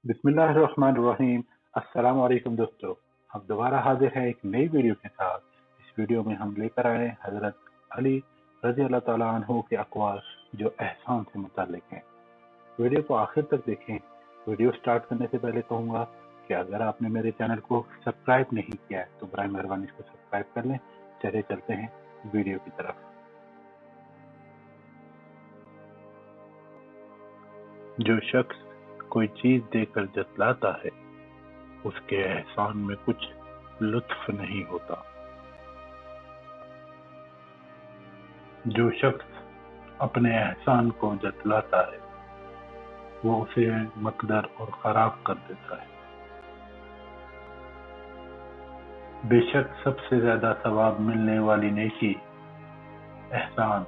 बिस्मिल्लाहिर्रहमानिर्रहीम। अस्सलाम वालेकुम दोस्तों, हम दोबारा हाजिर हैं एक नई वीडियो के साथ। इस वीडियो में हम लेकर आए हैं हजरत अली रजी अल्लाह ताला अन्हु के अक़वाल जो एहसान से मुताल्लिक हैं। वीडियो को आखिर तक देखें। वीडियो स्टार्ट करने से पहले कहूँगा कि अगर आपने मेरे चैनल को सब्सक्राइब नहीं किया है तो बराए मेहरबानी इसको सब्सक्राइब कर लें। चले चलते हैं वीडियो की तरफ। जो शख्स कोई चीज देकर जतलाता है उसके एहसान में कुछ लुत्फ नहीं होता। जो शख्स अपने एहसान को जतलाता है वो उसे मकदर और खराब कर देता है। बेशक सबसे ज्यादा सवाब मिलने वाली नेकी, एहसान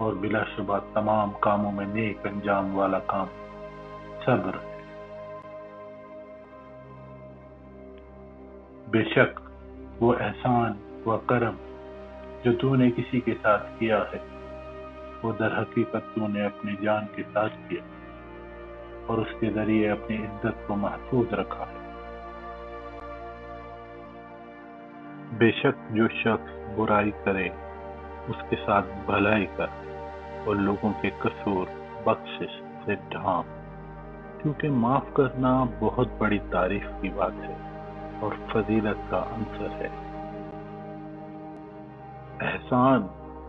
और बिलाशुबा तमाम कामों में नेक अंजाम वाला काम सब्र है। बेशक वो एहसान व करम जो तूने किसी के साथ किया है वो दर हकीकत तूने अपनी जान के साथ किया और उसके जरिए अपनी इज्जत को महफूज रखा है। बेशक जो शख्स बुराई करे उसके साथ भलाई कर और लोगों के कसूर बख्शिश से ढांप, क्योंकि माफ करना बहुत बड़ी तारीफ की बात है और फजीलत का अंसर है। एहसान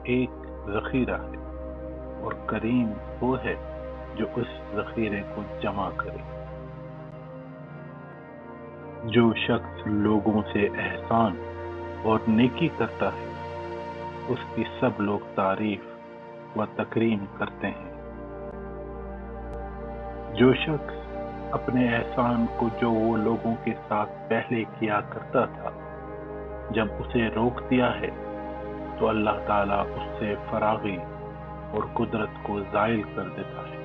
एक ज़ख़ीरा है और करीम वो है जो उस ज़ख़ीरे को जमा करे। जो शख्स लोगों से एहसान और नेकी करता है उसकी सब लोग तारीफ व तकरीम करते हैं। जो शख्स अपने एहसान को जो वो लोगों के साथ पहले किया करता था जब उसे रोक दिया है तो अल्लाह ताला उससे फरागी और कुदरत को ज़ाइल कर देता है।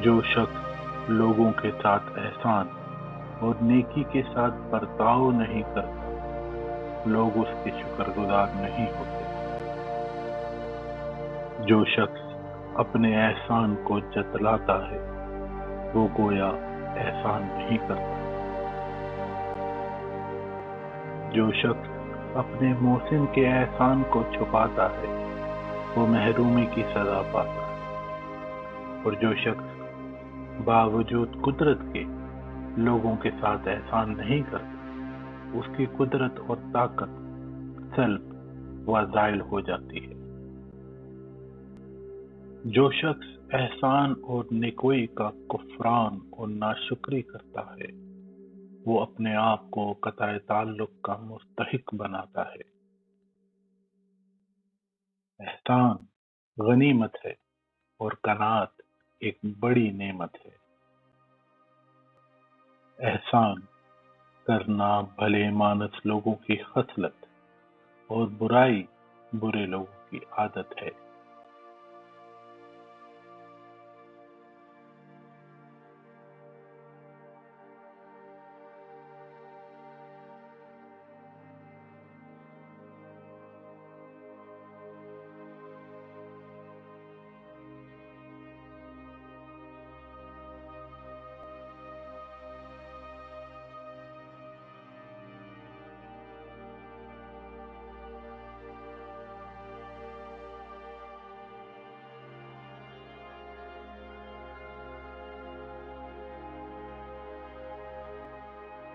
जो शख्स लोगों के साथ एहसान और नेकी के साथ बर्ताव नहीं करता लोग उसके शुक्रगुजार नहीं होते। जो शख्स अपने एहसान को जतलाता है वो गोया एहसान नहीं करता। जो शख्स अपने मोहसिन के एहसान को छुपाता है वो महरूमी की सजा पाता है। और जो शख्स बावजूद कुदरत के लोगों के साथ एहसान नहीं करता उसकी कुदरत और ताकत सल्ब व ज़ाइल हो जाती है। जो शख्स एहसान और नेकोई का कुफरान और नाशुक्री करता है वो अपने आप को कताए ताल्लुक का मुस्तहिक बनाता है। एहसान गनीमत है और कनात एक बड़ी नेमत है। एहसान करना भले मानस लोगों की खसलत और बुराई बुरे लोगों की आदत है।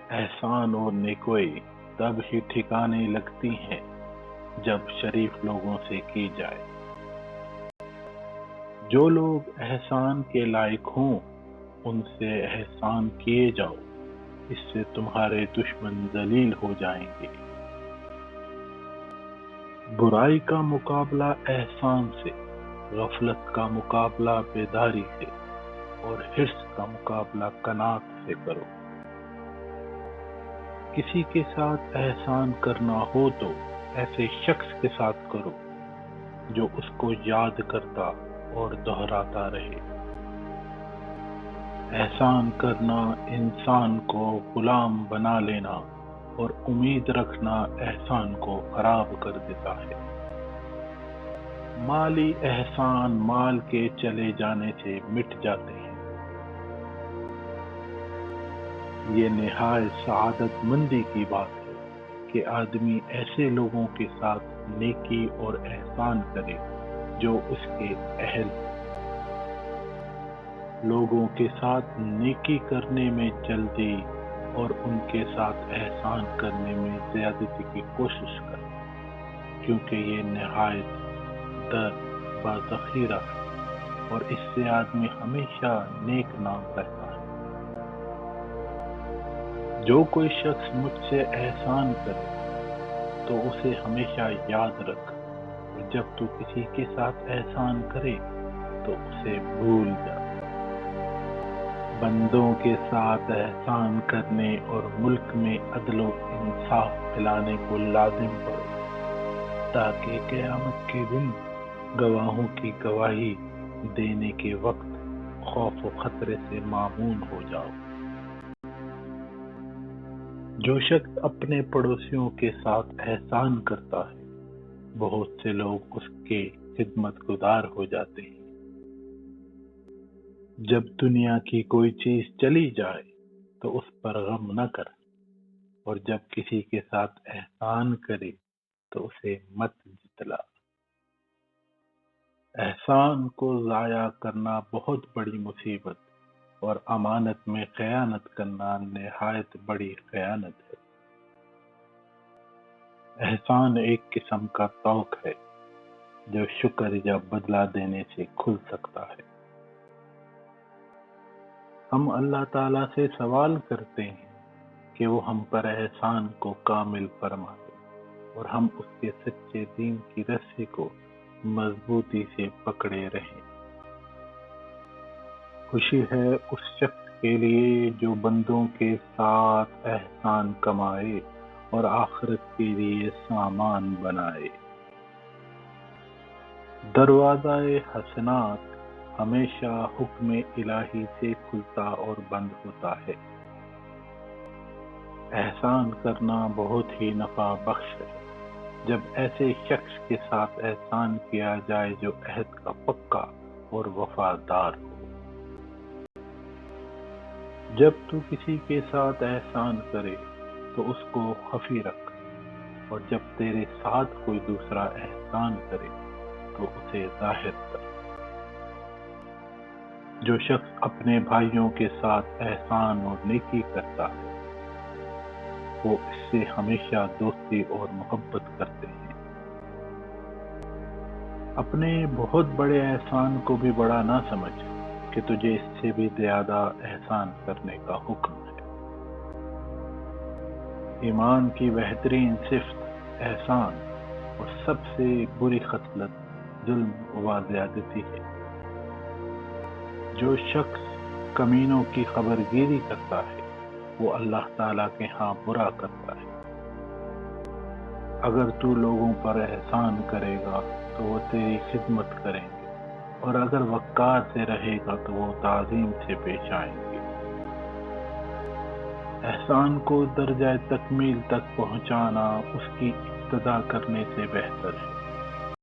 एहसान और नेकोई तब ही ठिकाने लगती हैं जब शरीफ लोगों से की जाए। जो लोग एहसान के लायक हों उनसे एहसान किए जाओ, इससे तुम्हारे दुश्मन जलील हो जाएंगे। बुराई का मुकाबला एहसान से, गफलत का मुकाबला बेदारी से और हिर्स का मुकाबला कनात से करो। किसी के साथ एहसान करना हो तो ऐसे शख्स के साथ करो जो उसको याद करता और दोहराता रहे। एहसान करना इंसान को गुलाम बना लेना और उम्मीद रखना एहसान को खराब कर देता है। माली एहसान माल के चले जाने से मिट जाते हैं یہ نہایت سعادت مندی کی بات ہے کہ آدمی ایسے لوگوں کے ساتھ نیکی اور احسان کرے جو اس کے اہل ہوں۔ لوگوں کے ساتھ نیکی کرنے میں جلدی اور ان کے ساتھ احسان کرنے میں زیادتی کی کوشش کرے، کیونکہ یہ نہایت در بذخیرہ ہے اور اس سے آدمی ہمیشہ نیک نام رہتا ہے۔ جو کوئی شخص مجھ سے احسان کرے تو اسے ہمیشہ یاد رکھ، اور جب تو کسی کے ساتھ احسان کرے تو اسے بھول جا۔ بندوں کے ساتھ احسان کرنے اور ملک میں عدل و انصاف پھیلانے کو لازم پڑو، تاکہ قیامت کے دن گواہوں کی گواہی دینے کے وقت خوف و خطرے سے مامون ہو جاؤ۔ جو شخص اپنے پڑوسیوں کے ساتھ احسان کرتا ہے، بہت سے لوگ اس کے خدمت گزار ہو جاتے ہیں۔ جب دنیا کی کوئی چیز چلی جائے تو اس پر غم نہ کر، اور جب کسی کے ساتھ احسان کرے تو اسے مت جتلا۔ احسان کو ضائع کرنا بہت بڑی مصیبت اور امانت میں خیانت کرنا نہایت بڑی خیانت ہے۔ احسان ایک قسم کا توق ہے جو شکر یا بدلہ دینے سے کھل سکتا ہے۔ ہم اللہ تعالیٰ سے سوال کرتے ہیں کہ وہ ہم پر احسان کو کامل فرمائے اور ہم اس کے سچے دین کی رسی کو مضبوطی سے پکڑے رہیں۔ خوشی ہے اس شخص کے لیے جو بندوں کے ساتھ احسان کمائے اور آخرت کے لیے سامان بنائے۔ دروازہ حسنات ہمیشہ حکم الہی سے کھلتا اور بند ہوتا ہے۔ احسان کرنا بہت ہی نفع بخش ہے جب ایسے شخص کے ساتھ احسان کیا جائے جو عہد کا پکا اور وفادار ہو۔ جب تو کسی کے ساتھ احسان کرے تو اس کو خفی رکھ، اور جب تیرے ساتھ کوئی دوسرا احسان کرے تو اسے ظاہر کر۔ جو شخص اپنے بھائیوں کے ساتھ احسان اور نیکی کرتا ہے، وہ اس سے ہمیشہ دوستی اور محبت کرتے ہیں۔ اپنے بہت بڑے احسان کو بھی بڑا نہ سمجھ کہ تجھے اس سے بھی زیادہ احسان کرنے کا حکم ہے۔ ایمان کی بہترین صفت احسان اور سب سے بری خصلت ظلم و زیادتی ہے۔ جو شخص کمینوں کی خبر گیری کرتا ہے وہ اللہ تعالیٰ کے ہاں برا کرتا ہے۔ اگر تو لوگوں پر احسان کرے گا تو وہ تیری خدمت کریں گے، اور اگر وقار سے رہے گا تو وہ تعظیم سے پیش آئیں گے۔ احسان کو درجہ تکمیل تک پہنچانا اس کی ابتدا کرنے سے بہتر ہے۔